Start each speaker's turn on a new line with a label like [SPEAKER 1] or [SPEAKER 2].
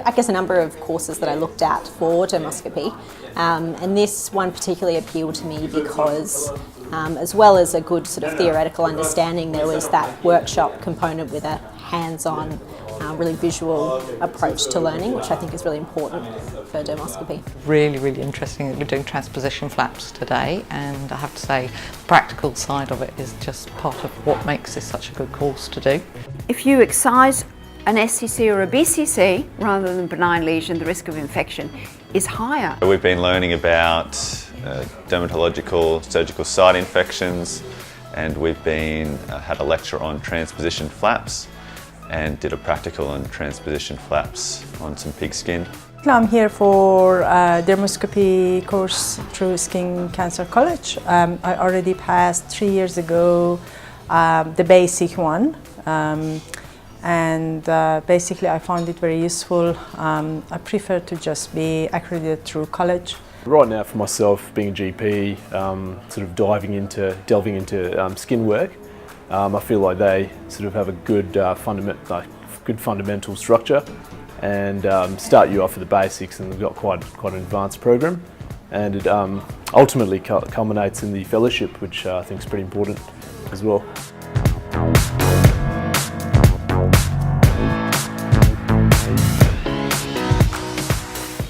[SPEAKER 1] I guess, a number of courses that I looked at for dermoscopy, and this one particularly appealed to me because, as well as a good sort of theoretical understanding, there was that workshop component with a hands-on, really visual approach to learning, which I think is really important for dermoscopy.
[SPEAKER 2] Really, really interesting that we're doing transposition flaps today, and I have to say the practical side of it is just part of what makes this such a good course to do.
[SPEAKER 3] If you excise an SCC or a BCC rather than benign lesion, the risk of infection is higher.
[SPEAKER 4] We've been learning about dermatological surgical site infections, and we've had a lecture on transposition flaps and did a practical on transposition flaps on some pig skin.
[SPEAKER 5] I'm here for a dermoscopy course through Skin Cancer College. I already passed 3 years ago the basic one, and basically I found it very useful. I prefer to just be accredited through college.
[SPEAKER 6] Right now for myself, being a GP, sort of delving into skin work, I feel like they sort of have a good fundamental structure and start you off with the basics, and they've got quite an advanced program, and it ultimately culminates in the fellowship, which I think is pretty important as well.